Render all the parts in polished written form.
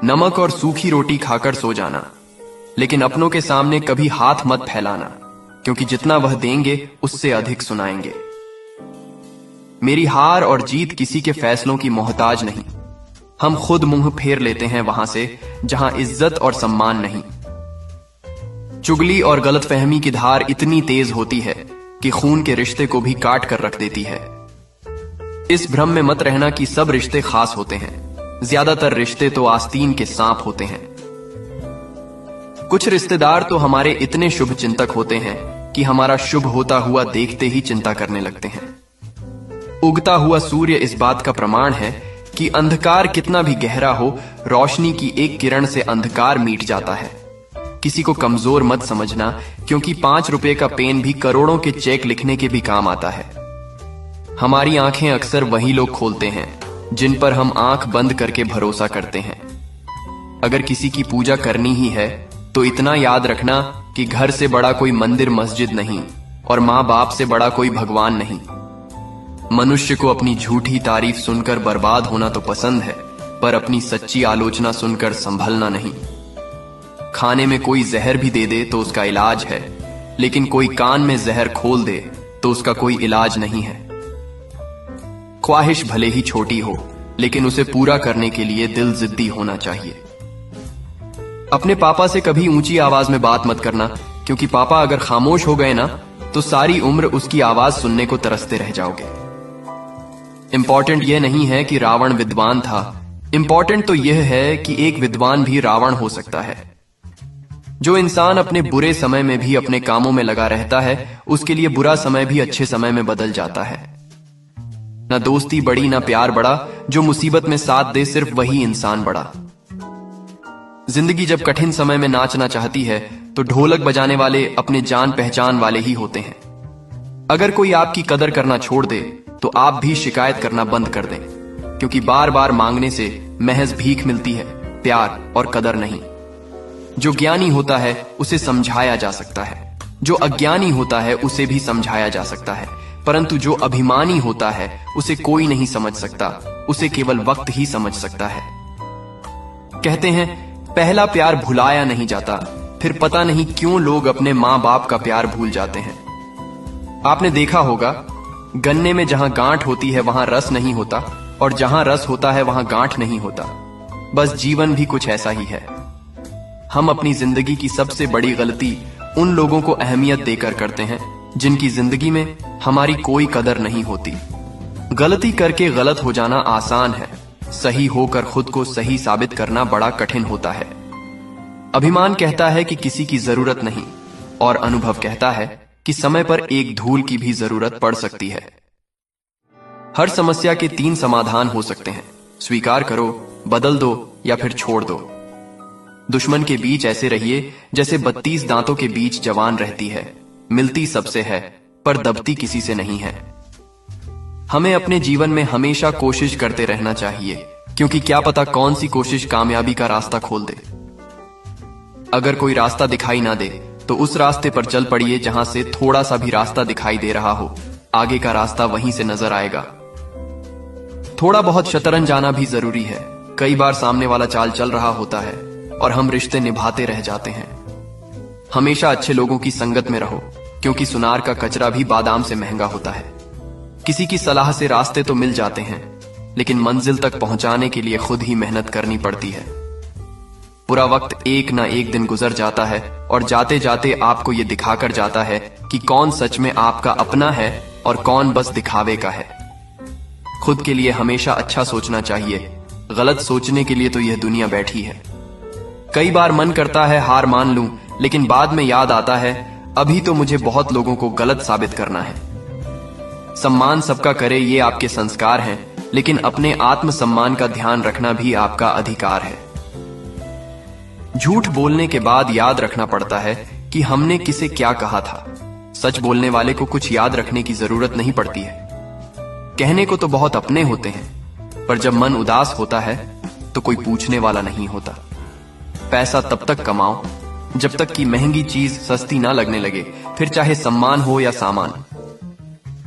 नमक और सूखी रोटी खाकर सो जाना, लेकिन अपनों के सामने कभी हाथ मत फैलाना, क्योंकि जितना वह देंगे उससे अधिक सुनाएंगे। मेरी हार और जीत किसी के फैसलों की मोहताज नहीं। हम खुद मुंह फेर लेते हैं वहां से जहां इज्जत और सम्मान नहीं। चुगली और गलतफहमी की धार इतनी तेज होती है कि खून के रिश्ते को भी काट कर रख देती है। इस भ्रम में मत रहना कि सब रिश्ते खास होते हैं। ज्यादातर रिश्ते तो आस्तीन के सांप होते हैं। कुछ रिश्तेदार तो हमारे इतने शुभ चिंतक होते हैं कि हमारा शुभ होता हुआ देखते ही चिंता करने लगते हैं। उगता हुआ सूर्य इस बात का प्रमाण है कि अंधकार कितना भी गहरा हो, रोशनी की एक किरण से अंधकार मिट जाता है। किसी को कमजोर मत समझना, क्योंकि 5 रुपए का पेन भी करोड़ों के चेक लिखने के भी काम आता है। हमारी आंखें अक्सर वही लोग खोलते हैं जिन पर हम आंख बंद करके भरोसा करते हैं। अगर किसी की पूजा करनी ही है तो इतना याद रखना कि घर से बड़ा कोई मंदिर मस्जिद नहीं और माँ बाप से बड़ा कोई भगवान नहीं। मनुष्य को अपनी झूठी तारीफ सुनकर बर्बाद होना तो पसंद है, पर अपनी सच्ची आलोचना सुनकर संभलना नहीं। खाने में कोई जहर भी दे दे तो उसका इलाज है, लेकिन कोई कान में जहर खोल दे तो उसका कोई इलाज नहीं है। ख्वाहिश भले ही छोटी हो, लेकिन उसे पूरा करने के लिए दिल जिद्दी होना चाहिए। अपने पापा से कभी ऊंची आवाज में बात मत करना, क्योंकि पापा अगर खामोश हो गए ना तो सारी उम्र उसकी आवाज सुनने को तरसते रह जाओगे। इंपॉर्टेंट यह नहीं है कि रावण विद्वान था, इंपॉर्टेंट तो यह है कि एक विद्वान भी रावण हो सकता है। जो इंसान अपने बुरे समय में भी अपने कामों में लगा रहता है, उसके लिए बुरा समय भी अच्छे समय में बदल जाता है। ना दोस्ती बड़ी ना प्यार बड़ा, जो मुसीबत में साथ दे सिर्फ वही इंसान बड़ा। जिंदगी जब कठिन समय में नाचना चाहती है तो ढोलक बजाने वाले अपने जान पहचान वाले ही होते हैं। अगर कोई आपकी कदर करना छोड़ दे तो आप भी शिकायत करना बंद कर दें, क्योंकि बार बार मांगने से महज भीख मिलती है, प्यार और कदर नहीं। जो ज्ञानी होता है उसे समझाया जा सकता है, जो अज्ञानी होता है उसे भी समझाया जा सकता है, परंतु जो अभिमानी होता है उसे कोई नहीं समझ सकता, उसे केवल वक्त ही समझ सकता है। कहते हैं पहला प्यार भुलाया नहीं जाता, फिर पता नहीं क्यों लोग अपने माँ बाप का प्यार भूल जाते हैं। आपने देखा होगा, गन्ने में जहां गांठ होती है वहां रस नहीं होता, और जहां रस होता है वहां गांठ नहीं होता। बस जीवन भी कुछ ऐसा ही है। हम अपनी जिंदगी की सबसे बड़ी गलती उन लोगों को अहमियत देकर करते हैं जिनकी जिंदगी में हमारी कोई कदर नहीं होती। गलती करके गलत हो जाना आसान है, सही होकर खुद को सही साबित करना बड़ा कठिन होता है। अभिमान कहता है कि किसी की जरूरत नहीं, और अनुभव कहता है कि समय पर एक धूल की भी जरूरत पड़ सकती है। हर समस्या के 3 समाधान हो सकते हैं, स्वीकार करो, बदल दो या फिर छोड़ दो। दुश्मन के बीच ऐसे रहिए जैसे 32 दांतों के बीच जवान रहती है, मिलती सबसे है पर दबती किसी से नहीं है। हमें अपने जीवन में हमेशा कोशिश करते रहना चाहिए, क्योंकि क्या पता कौन सी कोशिश कामयाबी का रास्ता खोल दे। अगर कोई रास्ता दिखाई ना दे तो उस रास्ते पर चल पड़िए जहां से थोड़ा सा भी रास्ता दिखाई दे रहा हो, आगे का रास्ता वहीं से नजर आएगा। थोड़ा बहुत शतरंज आना भी जरूरी है। कई बार सामने वाला चाल चल रहा होता है और हम रिश्ते निभाते रह जाते हैं। हमेशा अच्छे लोगों की संगत में रहो, क्योंकि सुनार का कचरा भी बादाम से महंगा होता है। किसी की सलाह से रास्ते तो मिल जाते हैं, लेकिन मंजिल तक पहुंचाने के लिए खुद ही मेहनत करनी पड़ती है। पूरा वक्त एक ना एक दिन गुजर जाता है और जाते जाते आपको ये दिखाकर जाता है कि कौन सच में आपका अपना है और कौन बस दिखावे का है। खुद के लिए हमेशा अच्छा सोचना चाहिए, गलत सोचने के लिए तो यह दुनिया बैठी है। कई बार मन करता है हार मान लूं, लेकिन बाद में याद आता है अभी तो मुझे बहुत लोगों को गलत साबित करना है। सम्मान सबका करे ये आपके संस्कार हैं, लेकिन अपने आत्मसम्मान का ध्यान रखना भी आपका अधिकार है। झूठ बोलने के बाद याद रखना पड़ता है कि हमने किसे क्या कहा था। सच बोलने वाले को कुछ याद रखने की जरूरत नहीं पड़ती है। कहने को तो बहुत अपने होते हैं, पर जब मन उदास होता है तो कोई पूछने वाला नहीं होता। पैसा तब तक कमाओ जब तक कि महंगी चीज सस्ती ना लगने लगे, फिर चाहे सम्मान हो या सामान।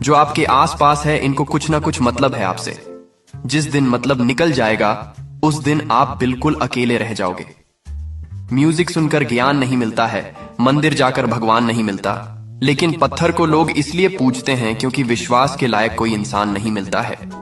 जो आपके आसपास है इनको कुछ ना कुछ मतलब है आपसे। जिस दिन मतलब निकल जाएगा उस दिन आप बिल्कुल अकेले रह जाओगे। म्यूजिक सुनकर ज्ञान नहीं मिलता है, मंदिर जाकर भगवान नहीं मिलता, लेकिन पत्थर को लोग इसलिए पूजते हैं क्योंकि विश्वास के लायक कोई इंसान नहीं मिलता है।